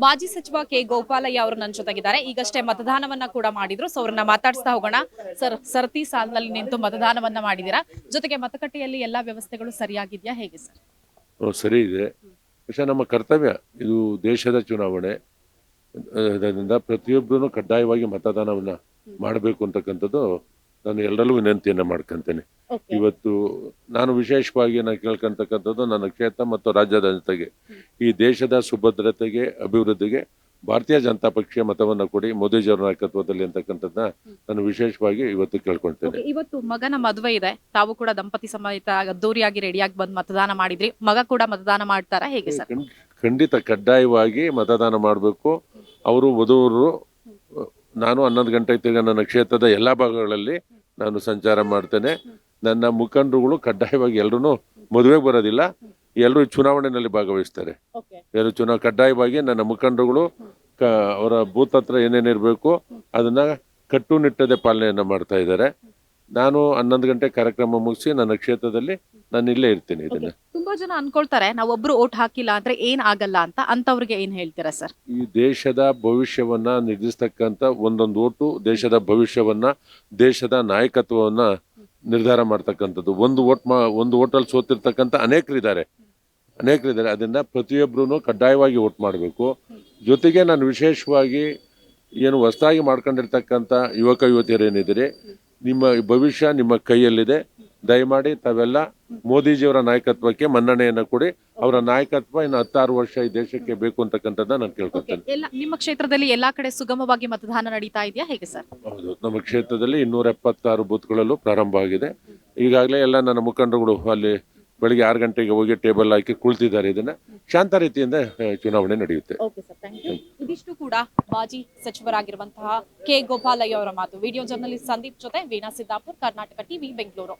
ಮಾಜಿ ಸಚಿವ ಕೆ ಗೋಪಾಲಯ್ಯ ಅವರು ನನ್ನ ಜೊತೆಗಿದ್ದಾರೆ. ಈಗಷ್ಟೇ ಮತದಾನವನ್ನ ಕೂಡ ಮಾಡಿದ್ರು. ಸೊ ಅವ್ರನ್ನ ಮಾತಾಡಿಸ್ತಾ ಹೋಗೋಣ. ಸರ್, ಸರತಿ ಸಾಲಿನಲ್ಲಿ ನಿಂತು ಮತದಾನವನ್ನ ಮಾಡಿದೀರಾ. ಜೊತೆಗೆ ಮತಗಟ್ಟೆಯಲ್ಲಿ ಎಲ್ಲಾ ವ್ಯವಸ್ಥೆಗಳು ಸರಿಯಾಗಿದ್ಯಾ, ಹೇಗೆ ಸರ್? ಸರಿ ಇದೆ. പക്ഷെ ನಮ್ಮ ಕರ್ತವ್ಯ ಇದು ದೇಶದ ಚುನಾವಣೆ. ಅದರಿಂದ ಪ್ರತಿಯೊಬ್ಬರೂ ಕಡ್ಡಾಯವಾಗಿ ಮತದಾನವನ್ನ ಮಾಡಬೇಕು ಅಂತಕ್ಕಂಥದ್ದು ನಾನು ಎಲ್ಲರಲ್ಲೂ ವಿನಂತಿಯನ್ನ ಮಾಡ್ಕೊಂತೇನೆ. ಇವತ್ತು ನಾನು ವಿಶೇಷವಾಗಿ ನಾನು ಕೇಳ್ಕೊಂತಕ್ಕಂಥದ್ದು ನನ್ನ ಕ್ಷೇತ್ರ ಮತ್ತು ರಾಜ್ಯದ ಜನತೆಗೆ, ಈ ದೇಶದ ಸುಭದ್ರತೆಗೆ, ಅಭಿವೃದ್ಧಿಗೆ ಭಾರತೀಯ ಜನತಾ ಪಕ್ಷ ಮತವನ್ನ ಕೊಡಿ, ಮೋದಿಜಿಯವರ ನಾಯಕತ್ವದಲ್ಲಿ ಅಂತಕ್ಕಂಥದ್ದನ್ನ ನಾನು ವಿಶೇಷವಾಗಿ ಇವತ್ತು ಕೇಳ್ಕೊಳ್ತೇನೆ. ಇವತ್ತು ಮಗನ ಮದುವೆ ಇದೆ, ತಾವು ಕೂಡ ದಂಪತಿ ಸಮೇತ ಅದ್ದೂರಿಯಾಗಿ ರೆಡಿಯಾಗಿ ಬಂದು ಮತದಾನ ಮಾಡಿದ್ರಿ. ಮಗ ಕೂಡ ಮತದಾನ ಮಾಡ್ತಾರಾ, ಹೇಗೆ ಸರ್? ಖಂಡಿತ ಕಡ್ಡಾಯವಾಗಿ ಮತದಾನ ಮಾಡಬೇಕು. ಅವರು ವಧುವರು. ನಾನು 11 ಗಂಟೆ ತಿರ್ಗ ನನ್ನ ಕ್ಷೇತ್ರದ ಎಲ್ಲ ಭಾಗಗಳಲ್ಲಿ ನಾನು ಸಂಚಾರ ಮಾಡ್ತೇನೆ. ನನ್ನ ಮುಖಂಡರುಗಳು ಕಡ್ಡಾಯವಾಗಿ ಎಲ್ಲರೂ ಮದುವೆಗೆ ಬರೋದಿಲ್ಲ, ಎಲ್ಲರೂ ಚುನಾವಣೆಯಲ್ಲಿ ಭಾಗವಹಿಸ್ತಾರೆ. ಎಲ್ಲರೂ ಕಡ್ಡಾಯವಾಗಿ ನನ್ನ ಮುಖಂಡರುಗಳು ಅವರ ಬೂತ್ ಹತ್ರ ಏನೇನಿರಬೇಕು ಅದನ್ನ ಕಟ್ಟುನಿಟ್ಟದೆ ಪಾಲನೆಯನ್ನ ಮಾಡ್ತಾ ಇದ್ದಾರೆ. ನಾನು 11 ಗಂಟೆ ಕಾರ್ಯಕ್ರಮ ಮುಗಿಸಿ ನನ್ನ ಕ್ಷೇತ್ರದಲ್ಲಿ ನಾನು ಇಲ್ಲೇ ಇರ್ತೀನಿ. ಇದನ್ನ ತುಂಬಾ ಜನ ಅನ್ಕೊಳ್ತಾರೆ, ನಾವೊಬ್ರು ಓಟ್ ಹಾಕಿಲ್ಲ ಅಂದ್ರೆ ಏನ್ ಆಗಲ್ಲ ಅಂತ. ಅಂತವ್ರಿಗೆ ಏನ್ ಹೇಳ್ತೀರಾ ಸರ್? ಈ ದೇಶದ ಭವಿಷ್ಯವನ್ನ ನಿರ್ಧರಿಸ್ತಕ್ಕಂಥ ಒಂದೊಂದು ಓಟು ದೇಶದ ಭವಿಷ್ಯವನ್ನ, ದೇಶದ ನಾಯಕತ್ವವನ್ನ ನಿರ್ಧಾರ ಮಾಡ್ತಕ್ಕಂಥದ್ದು. ಒಂದು ಓಟಲ್ಲಿ ಸೋತಿರ್ತಕ್ಕಂಥ ಅನೇಕರಿದ್ದಾರೆ. ಅದರಿಂದ ಪ್ರತಿಯೊಬ್ಬರೂ ಕಡ್ಡಾಯವಾಗಿ ಓಟ್ ಮಾಡಬೇಕು. ಜೊತೆಗೆ ನಾನು ವಿಶೇಷವಾಗಿ ಏನು ಹೊಸದಾಗಿ ಮಾಡ್ಕೊಂಡಿರ್ತಕ್ಕಂಥ ಯುವಕ ಯುವತಿಯರೇನಿದ್ದೀರಿ, ನಿಮ್ಮ ಭವಿಷ್ಯ ನಿಮ್ಮ ಕೈಯಲ್ಲಿದೆ. ದಯಮಾಡಿ ತಾವೆಲ್ಲ ಮೋದಿಜಿಯವರ ನಾಯಕತ್ವಕ್ಕೆ ಮನ್ನಣೆಯನ್ನು ಕೊಡಿ. ಅವರ ನಾಯಕತ್ವ ಇನ್ನು 16 ವರ್ಷ ಈ ದೇಶಕ್ಕೆ ಬೇಕು ಅಂತಕ್ಕಂಥದ್ದನ್ನ ನಾನು ಕೇಳ್ಕೊತೇನೆ. ನಿಮ್ಮ ಕ್ಷೇತ್ರದಲ್ಲಿ ಎಲ್ಲಾ ಕಡೆ ಸುಗಮವಾಗಿ ಮತದಾನ ನಡೀತಾ ಇದೆಯಾ, ಹೇಗೆ ಸರ್? ಹೌದು, ನಮ್ಮ ಕ್ಷೇತ್ರದಲ್ಲಿ 276 ಬೂತ್ಗಳಲ್ಲೂ ಪ್ರಾರಂಭ ಆಗಿದೆ. ಈಗಾಗಲೇ ಎಲ್ಲ ನನ್ನ ಮುಖಂಡರುಗಳು ಅಲ್ಲಿ ಬೆಳಿಗ್ಗೆ 6 ಗಂಟೆಗೆ ಹೋಗಿ ಟೇಬಲ್ ಹಾಕಿ ಕುಳಿತಿದ್ದಾರೆ. ಇದನ್ನ ಶಾಂತ ರೀತಿಯಿಂದ ಚುನಾವಣೆ ನಡೆಯುತ್ತೆ. ಇದಿಷ್ಟು ಕೂಡ ಮಾಜಿ ಸಚಿವರಾಗಿರುವಂತಹ ಕೆ ಗೋಪಾಲಯ್ಯ ಅವರ ಮಾತು. ವಿಡಿಯೋ ಜರ್ನಲಿಸ್ಟ್ ಸಂದೀಪ್ ಜೊತೆ ವೀಣಾ ಸಿದ್ದಾಪುರ್, ಕರ್ನಾಟಕ ಟಿವಿ, ಬೆಂಗಳೂರು.